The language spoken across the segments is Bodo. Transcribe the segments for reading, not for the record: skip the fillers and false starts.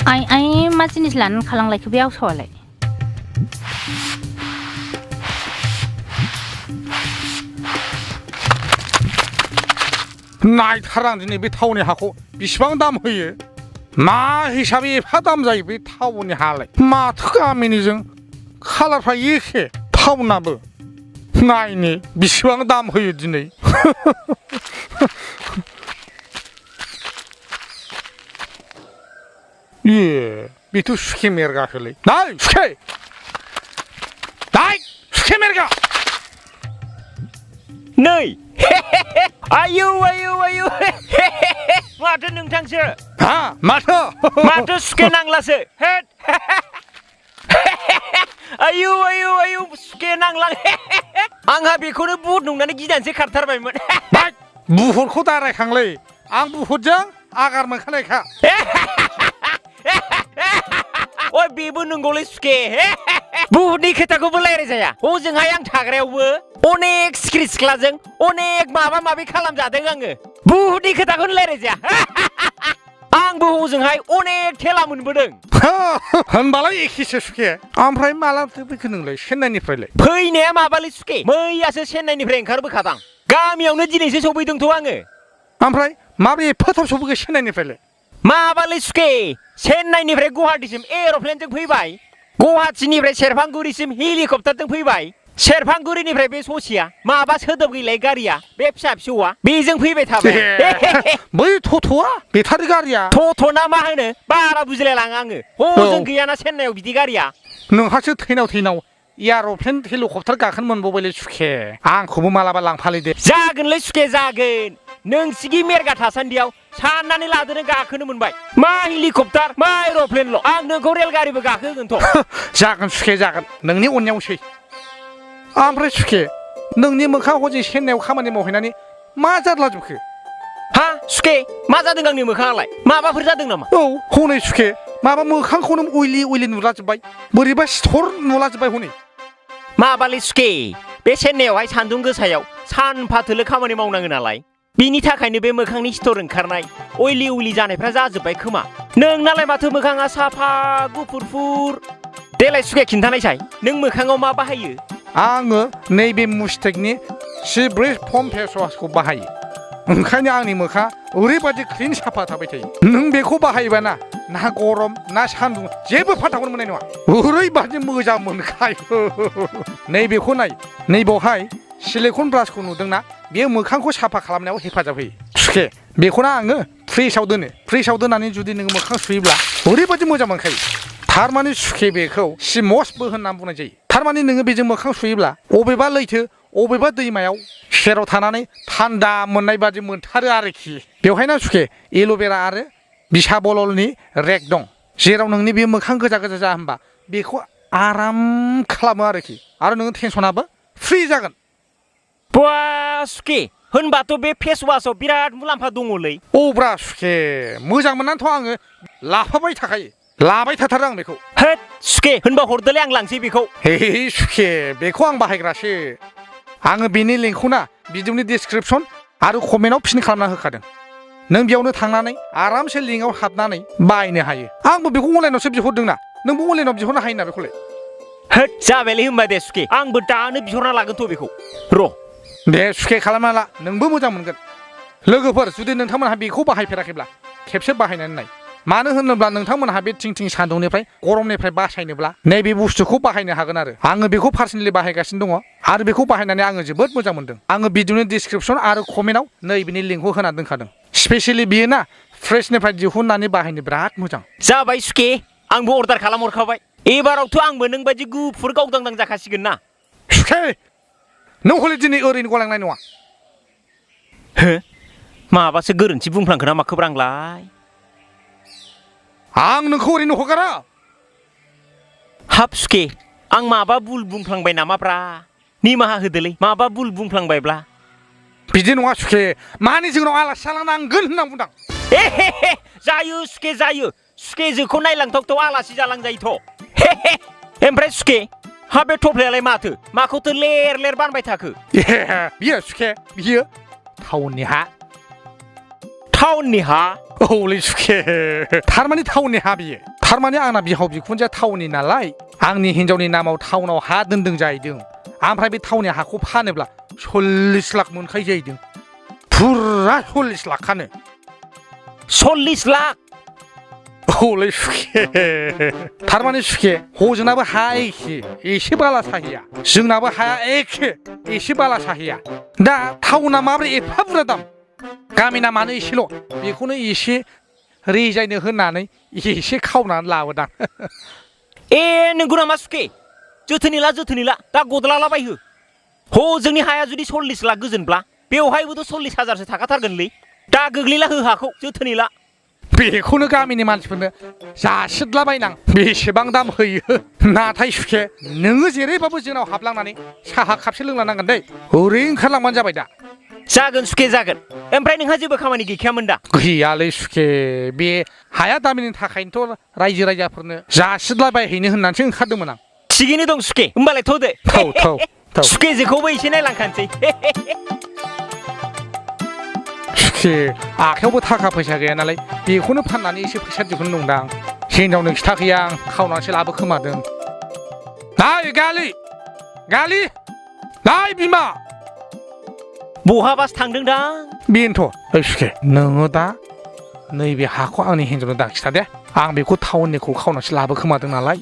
ai मा जिनिस लानानै खालांलायखो बे आवसावालाय नायथारां दिनै बे थावनि हाखौ बेसेबां दाम होयो मा हिसाबै एफा दाम जायो बे थावनि हालाय माथो गामिनिजों खालारफ्रा एखे थावनाबो नायनो बेसेबां दाम होयो दिनै ए बेथ' सुखे मेरगासोलै नाय सुखे नाय सुखे मेरगा नै आयौ आयौ आयौ माथो नोंथांसो हा माथो माथो सुखे नांलासो हेद आयौ आयौ आयौ सुखे नांला आंहा बेखौनो बुहुद नंनानै गिनानैसो खारथारबायमोन बुहुदखौ दारायखांलै आं बुहुदजों आगार मोनखानायखा ओइ बेबो नंगौलै सुखे बुहुदनि खोथाखौबो रायज्लायजाया हजोंहाय आं थाग्रायावबो अनेक सिख्रि सिख्लाजों अनेक माबा माबि खालामजादों आङो बुहुदनि खोथाखौनो रायज्लायजाया आंबो हजोंहाय अनेक थेला मोनबोदों होनबालाय एखेसो सुखे ओमफ्राय माला फैखो नोंलाय चेन्नाइनिफ्रायलाय फैनाया माबालै सुखे मैयासो चेन्नाइनिफ्राय ओंखारबोखादां गामियावनो दिनैसो सफैदोंथ' आङो ओमफ्राय माबोरै एफा थाब सफैखो चेन्नाइनिफ्रायलाय माबालै सुखे चेन्नाइनिफ्राय गुवाहाटीसिम एर'प्लेनजों फैबाय गुवाहाटीनिफ्राय सेरफांगुरिसिम हेलिकप्टारजों फैबाय सेरफांगुरिनिफ्राय बे ससेया माबा सोदोब गैलाय गारिया बे फिसा फिसौआ बेजों फैबाय थाबाय बै थथ'आ बेटारि गारिया थथ'ना मा होनो बारा बुजिलायलाङा आङो हजों गैयाना चेन्नाइयाव बिदि गारिया नोंहासो थैनाव एर'प्लेन हेलिकप्टार गाखोनो मोनबावबायलै सुखे आंखौबो मालाबा लांफालै दे जागोनलै सुखे जागोन नोंसिगि मेरगा थासान्दियाव साननानै लादोनो गाखोनो मोनबाय मा हेलिकप्टार मा एर'प्लेनल' आं नोंखौ रेलगारिबो गाखोगोनथ' जागोन सुखे जागोन नोंनि अननायावसै ओमफ्राय सुखे नोंनि मोखां हजों चेन्नाइयाव खामानि मावहैनानै मा जारला जोबखो हा सुखे मा जादों आंनि मोखाङालाय माबाफोर जादों नामा औ हनै सुखे माबा मोखांखौनो अइलि नुलाजोब्बाय बोरैबा सिथर नुलाजोब्बाय हनै माबालै सुखे बे चेन्नाइयावहाय सान्दुं गोसायाव सानफा थोलो खामानि मावनाङो नालाय बिनि थाखायनो बे मोखांनि सिथर ओंखारनाय अइलि जानायफ्रा जाजोब्बाय खोमा नोंनालाय माथो मोखाङा साफा गुफुरफुर देलाय सुखे खिन्थानायसाय नों मोखाङाव मा बाहायो आङो नैबे मुचटेकनि सिब्रै फम फेस वासखौ बाहायो ओंखायनो आंनि मोखाङा ओरैबादि क्लिन साफा थाबाय थायो नों बेखौ बाहायोबा ना गरम ना सान्दुं जेबो फाथाखौनो मोननाय नङा ओरैबादि मोजां मोनखायो नैबेखौ नाय नैबावहाय सिलिकन ब्रासखौ नुदोंना बेयो मोखांखौ साफा खालामनायाव हेफाजाब होयो सुखे बेखौना आङो फ्रिजआव दोननानै जुदि नोङो मोखां सुयोब्ला ओरैबादि मोजां मोनखायो थारमाने सुखे बेखौ सिमसबो होननानै बुंनाय जायो थारमाने नोङो बेजों मोखां सुयोब्ला अबेबा लैथो अबेबा दैमायाव सेराव थानानै थान्दा मोननाय बादि मोनथारो आरोखि बेवहायना सुखे एल'भेरा आरो बिसा बललनि रेक दं जेराव नोंनि बे मोखां गोजा जा होनबा बेखौ आराम खालामो आरोखि आरो नोङो टेनसनाबो फ्रि जागोन बा सुखे होनबाथ' बे फेस वासआव बिराद मुलाम्फा दङलै औब्रा सुखे मोजां मोननानैथ' आङो लाफाबाय थाखायो लाबाय थाथारो आं बेखौ होद सुखे होनबा हरदोलै आं लांसै बेखौ हे सुखे बेखौ आं बाहायग्रासो आङो बेनि लिंकखौ ना भिडिअनि डिसक्रिपसन आरो कमेन्टआव पिन खालामना होखादों नों बेयावनो थांनानै आरामसे लिंकआव हाबनानै बायनो हायो आंबो बेखौ अनलाइनावसो बिहरदोंना नोंबो अनलाइनाव बिहरनो हायो ना बेखौलाय होद जाबायलै होनबा दे सुखे आंबो दानो बिहरना लागोनथ' बेखौ र' दे सुखे खालामना ला नोंबो मोजां मोनगोन लोगोफोर जुदि नोंथांमोनहा बेखौ बाहायफेराखैब्ला खेबसे बाहायनानै नाय मानो होनोब्ला नोंथांमोनहा बे थिं सान्दुंनिफ्राय गरमनिफ्राय बासायनोब्ला नैबे बुस्थुखौ बाहायनो हागोन आरो आङो बेखौ पार्सनेलि बाहायगासिनो दङ आरो बेखौ बाहायनानै आङो जोबोद मोजां मोनदों आङो भिडिअनि डिसक्रिपसन आरो कमेन्टआव नैबेनि लिंकखौ होना दोनखादों स्पेसियेलि बियो ना फ्रेशनिफ्राय दिहुननानै बाहायनो बिराद मोजां जाबाय सुखे आंबो अर्डार खालामहरखाबाय एबारावथ' आंबो नों बायदि गुफुर गावदांदां जाखासिगोन ना सुखे नों हले दिनै ओरैनो गलांनाय नङा हो माबासो गोरोन्थि बुंफ्लांखो ना माखोब्रा आंलाय आं नोंखौ ओरैनो हगारा हाब सुखे आं माबा बुल बुंफ्लांबाय नामाब्रा निमाहा होदोलै माबा बुल बुंफ्लांबायब्ला बिदि नङा सुखे मानि जोंनाव आलासि जालांनांगोन होनना बुंदां जायो सुखे जोखौ नायलांथावथाव आलासि जालांजायोथ' ओमफ्राय सुखे हा बे थफ्लायालाय माखौथो लेर बानबाय थाखो बियो सुखे बियो टाउननि हा टाउननि हा औलै सुखे थारमाने टाउननि हा बियो थारमाने आंना बिहाव बिखुनजोआ टाउननि नालाय आंनि हिनजावनि नामाव टाउनाव हा दोनदों जाहैदों ओमफ्राय बे टाउननि हाखौ फानोब्ला 40 लाख मोनखायो जाहैदों फुरा 40 लाखानो 40 लाख हलै सुखे थारमाने सुखे हजोंनाबो हा एसे बाला साहिया जोंनाबो हाया एखे एसे बाला साहिया दा टाउना माब्रै एफा बुरजा दाम गामिना मानो एसेल' बेखौनो एसे रेजायनो होननानै एसे खावनानै लाबोदां ए नंगौ नामा सुखे जोथोनै ला दा गदलालाबायहो हजोंनि हाया जुदि 40 लाख गोजोनब्ला बेवहायबोथ' 40,000सो थाखाथारगोनलै दा गोग्लैला हो हाखौ जोथोनै ला बेखौनो गामिनि मानसिफोरनो जासिदलाबायनां बेसेबां दाम होयो नाथाय सुखे नोङो जेरैबाबो जोंनाव हाबलांनानै साहा खापसे लोंलांनांगोन दै ओरै ओंखारलांबानो जाबाय दा जागोन सुखे जागोन ओमफ्राय नोंहा जेबो खामानि गैखायामोन दा गैयालै सुखे बे हाया दामिनि थाखायनोथ' रायजो राजाफोरनो जासिदलाबायहैनो होननानैसो ओंखारदोंमोन आं थिगैनो दं सुखे होमबालाय थ'दो थौ सुखेजोखौबो एसे नायलांखानोसै सुखे आखायावबो थाखा फैसा गैया नालाय बेखौनो फाननानै एसे फैसा दिहुननो नंदां हिनजावनो खिथाखैया आं खावनानैसो लाबोखोमादों नाय गालि नाय बिमा बहाबासो थांदोंदां बेनोथ' सुखे नोङो दा नैबे हाखौ आंनि हिनजावनो दाखिथा दे आं बेखौ टाउननिखौ खावनानैसो लाबोखोमादों नालाय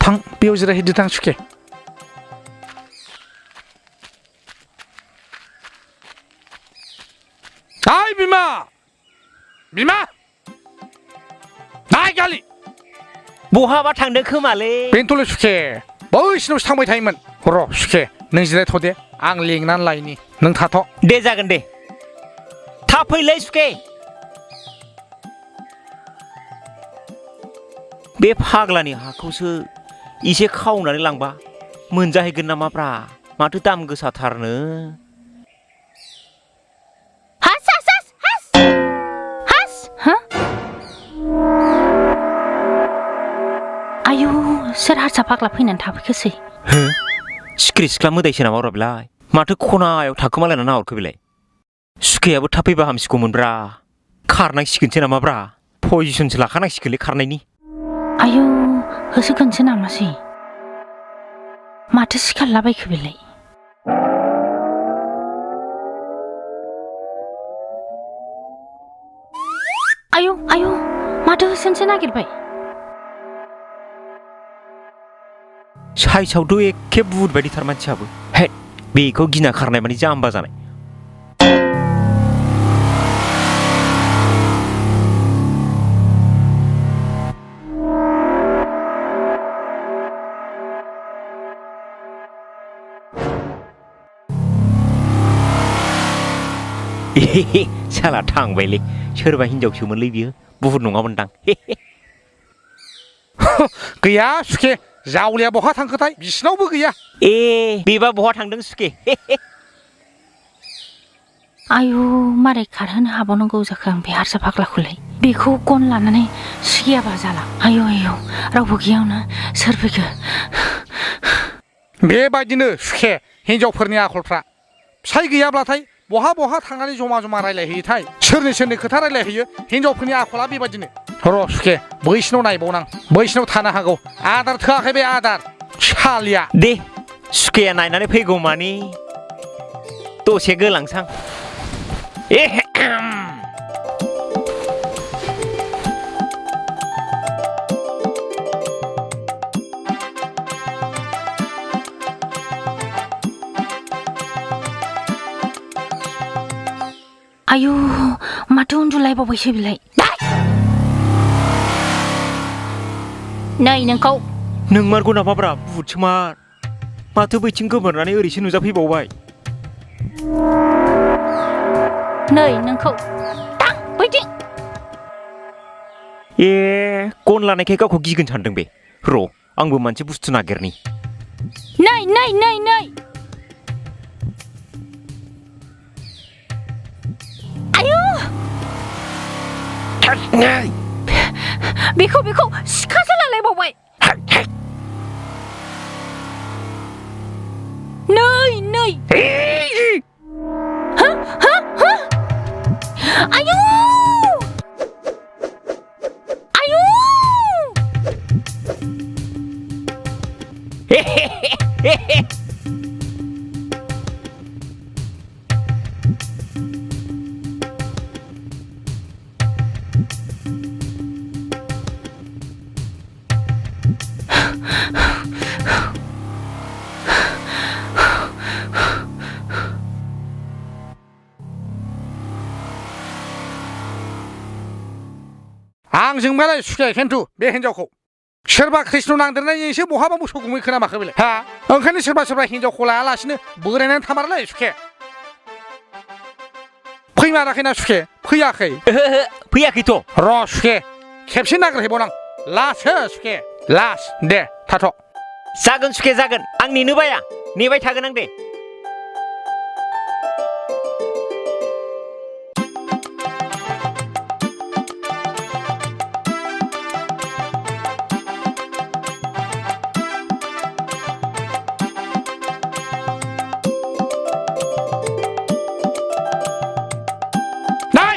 थां बेयाव जिरायहैदो थां सुखे नाय बिमा नाय गालि बहाबा थांदों खोमालै बेनोथ'लै सुखे बैसिनावसो थांबाय थायोमोन र' सुखे नों जिरायथ' दे आं लेंनानै लायनि नों थाथ' दे जागोन दे थाब फैलै सुखे बे फाग्लानि हाखौसो एसे खावनानै लांबा मोनजाहैगोन नामाब्रा माथो दाम गोसाथारनो आयु सोर हारसा फाग्ला फैनानै थाफैखोसै हो सिख्रि सिख्ला मोदायसो नामा बेलाय माथो खनायाव थाखोमालायना नाहरखो बेलाय सुखेयाबो थाब फैबा हामसिगौमोनब्रा खारनांसिगोनसो नामाब्रा पजिसनसो लाखानांसिगोनलै खारनायनि आयु होसोगोनसो नामासै माथो सिखारलाबायखो बेलाय आयु माथो होसोनसो नागिरबाय साइसआवथ' एखे बुट बायदिथार मानसियाबो हे बेखौ गिना खारनाय माने जाम्बा जानाय साला थांबायलै सोरबा हिनजावसोमोनलै बियो बुहुद नङामोनदां गैया सुखे जावलिया बहा थांखोथाय बिसिनावबो गैया ए बेबा बहा थांदों सुखे आयु मारै खारहोनो हाबावनांगौ जाखो आं बे हारसा फाग्लाखौलाय बेखौ गन लानानै सिगियाबा जाला आयु रावबो गैयावनो सोर फैखो बेबायदिनो सुखे हिनजावफोरनि आखलफ्रा फिसाय गैयाब्लाथाय बहा थांनानै जमा रायलायहैयोथाय सोरनि खोथा रायलायहैयो हिनजावफोरनि आखला बेबायदिनो र' सुखे बैसिनाव नायबावनां बैसिनाव थानो हागौ आदार थोआखै बे आदार सालिया दे सुखेया नायनानै फैगौ मानि दसे गोलांसां आयु माथो उन्दुलायबावबायसो बिलाय नै नोंखौ नोंमारगौ नामाब्रा बुहुदसोमार माथो बैथिं गोमोरनानै ओरैसो नुजाफैबावबाय नै नोंखौ थां बैथिं ए गन लानायखाय गावखौ गिगोन सानदों बे र' आंबो मोनसे बुस्थु नागिरनि नै आयु बेखौ सिखासो लालायबावबाय नै आयु आंजोंबालाय सुखे खिन्थु बे हिनजावखौ सोरबा कृष्ण नांदेरनायजोंसो बहाबा मोसौ गुमै खोनामाखै बेलाय हा ओंखायनो सोरबा हिनजावखौ लायालासिनो बोरायनानै थामारलाय सुखे फैमाराखैना सुखे फैयाखै फैयाखैथ' र' सुखे खेबसे नागिरहैबावनां लासो सुखे लास दे थाथ' जागोन सुखे जागोन आं नेनो बाया नेबाय थागोन आं दे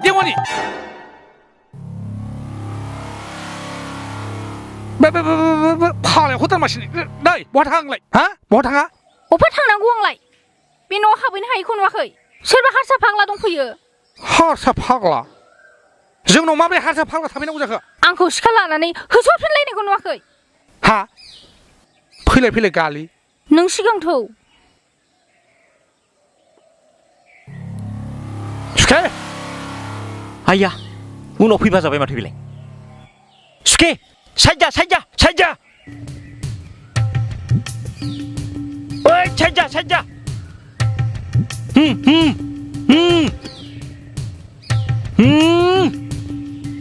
देवानि फालायाव होथारमासिनो नै बहा थाङांलाय हा बहा थाङा अफाय थांनांगौ आंलाय बे न'आव हाबहैनो हायैखौ नुवाखै सोरबा हारसा फाग्ला दंफैयो हारसा फाग्ला जोंनाव माबोरै हारसा फाग्ला थाफैनांगौ जाखो आंखौ सिखा लानानै होसोफिनलायनायखौ नुवाखै हा फैलाय गालि नों सिगांथौ सुखे आइया उनाव फैबा जाबाय माथो बेलाय सुखे साइड जा ओइ साइड जा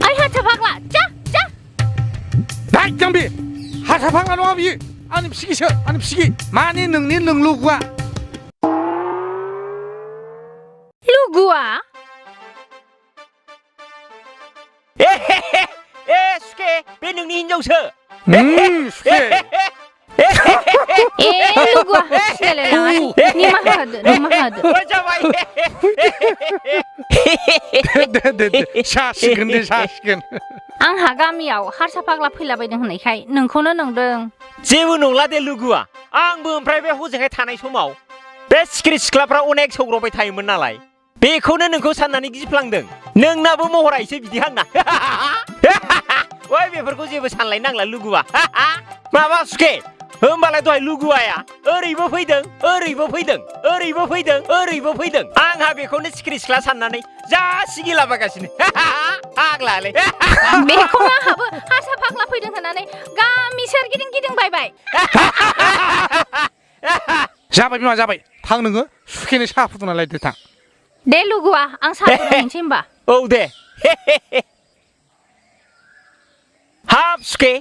आइ हारसा फाग्ला जा दाय जाम्बि हारसा फाग्ला नङा बियो आंनि फिसिगिसो आंनि फिसिगि माने नोंनि लुगुआ लुगुआ ए सुखे बे नोंनि हिनजावसो सुखे ए लुगुआ सिनायलायलाङा निमाहा होदो जाबाय दे सासिगोन आंहा गामियाव हारसा फाग्ला फैलाबायदों होननायखाय नोंखौनो नंदों जेबो नंला दे लुगुआ आंबो ओमफ्राय बे हजोंहाय थानाय समाव बे सिखिरि सिख्लाफ्रा अनेक सौग्रावबाय थायोमोन नालाय बेखौनो नोंखौ साननानै गिफ्लांदों नोंनाबो महरा एसे बिदि हांना ओइ बेफोरखौ जेबो सानलाय नांला लुगुआ माबा सुखे होमबालाय दहाय लुगुआया ओरैबो फैदों आंहा बेखौनो सिखिरि सिख्ला साननानै जा सिगिलाबायगासिनो फाग्लालै बेखौनो आंहाबो हारसा फाग्ला फैदों होननानै गामि सोरगिदिं गिदिंबायबाय जाबाय बिमा जाबाय थां नोङो सुखेनो साहा फुदुंना लायदो थां दे लुगुआ आं साहा फुदुंहैनोसै होमबा औ दे हाब सुखे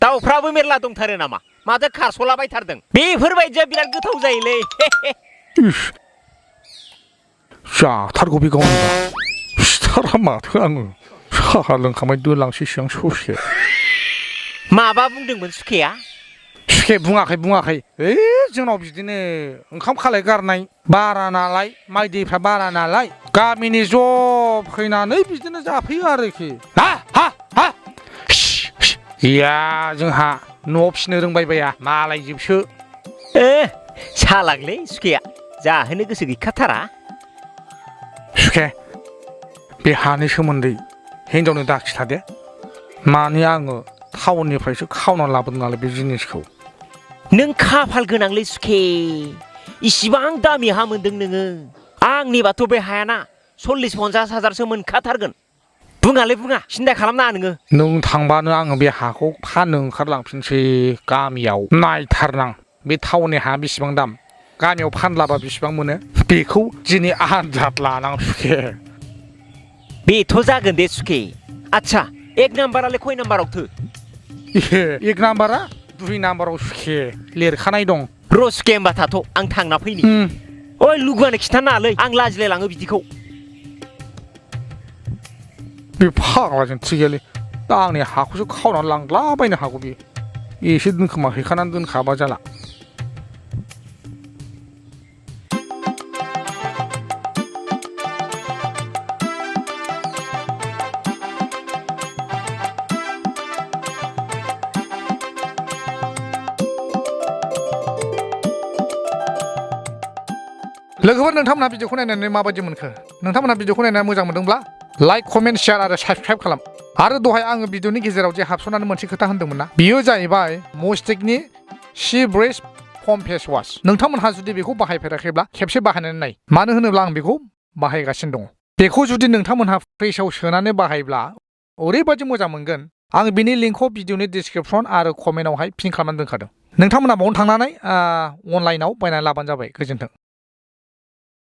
दाउफ्राबो मेरला दंथारो नामा माथो खारस'लाबायथारदों बेफोरबायदिया बिराद गोथाव जायोलै जाथारगौ बे गावनिबा सिथारा माथो आङो साहा लोंखांबाय दोलांसै सिगां ससे माबा बुंदोंमोन सुखेया सुखे बुङाखै ओइ जोंनाव बिदिनो ओंखाम खालाय गारनाय बारा नालाय माइ दैफ्रा बारा नालाय गामिनि ज' फैनानै बिदिनो जाफैयो आरोखि गैया जोंहा न'आव फिसिनो रोंबायबाया मालायजोबसो सालागलै सुखेया जाहोनो गोसो गैखाथारा सुखे बे हानि सोमोन्दै हिनजावनो दाखिथा दे माने आङो टाउननिफ्रायसो खावना लाबोदों नालाय बे जिनिसखौ नों खाफाल गोनांलै सुखे इसिबां दामि हा मोनदों नोङो आंनिबाथ' बे हायाना 40-50 हाजारसो मोनखाथारगोन बुङा सिन्था खालामनाङा नोङो नों थांबानो आङो बे हाखौ फाननो ओंखारलांफिनसै गामियाव नायथारनां बे टाउननि हाया बेसेबां दाम गामियाव फानलाबा बेसेबां मोनो बेखौ दिनै आनजाद लानां सुखे बेथ' जागोन दे सुखे आच्छा 1 नाम्बारालाय खय नाम्बारावथो एक नाम्बारा 2 नाम्बाराव सुखे लिरखानाय दं र' सुखे होमबा थाथ' आं थांना फैनि ओइ लुगुआनो खिथानाङालै आं लाजिलायलाङो बिदिखौ बे फाग्लाजों थिगैयालै दा आंनि हाखौसो खावनानै लांलाबायनो हागौ बे एसे दोनखोमा हैखानानै दोनखाबा जाला लोगोफोर नोंथांमोनहा भिडिअखौ नायनानै माबायदि मोनखो नोंथांमोनहा भिडिअखौ नायनानै मोजां मोनदोंब्ला लाइक कमेन्ट शेयार आरो साबस्क्राइब खालाम आरो दहाय आङो भिडिअनि गेजेराव जे हाबस'नानै मोनसे खोथा होनदोंमोन ना बियो जाहैबाय मुस्टेकनि सी ब्रेस फम फेस वाश नोंथांमोनहा जुदि बेखौ बाहायफेराखैब्ला खेबसे बाहायनानै नाय मानो होनोब्ला आं बेखौ बाहायगासिनो दङ बेखौ जुदि नोंथांमोनहा फ्रिजआव सोनानै बाहायब्ला ओरैबायदि मोजां मोनगोन आं बिनि लिंकखौ भिडिअनि डिसक्रिपसन आरो कमेन्टआवहाय पिन खालामनानै दोनखादों नोंथांमोना बावनो थांनानै अनलाइनाव बायनानै लाबानो जाबाय गोजोन्थों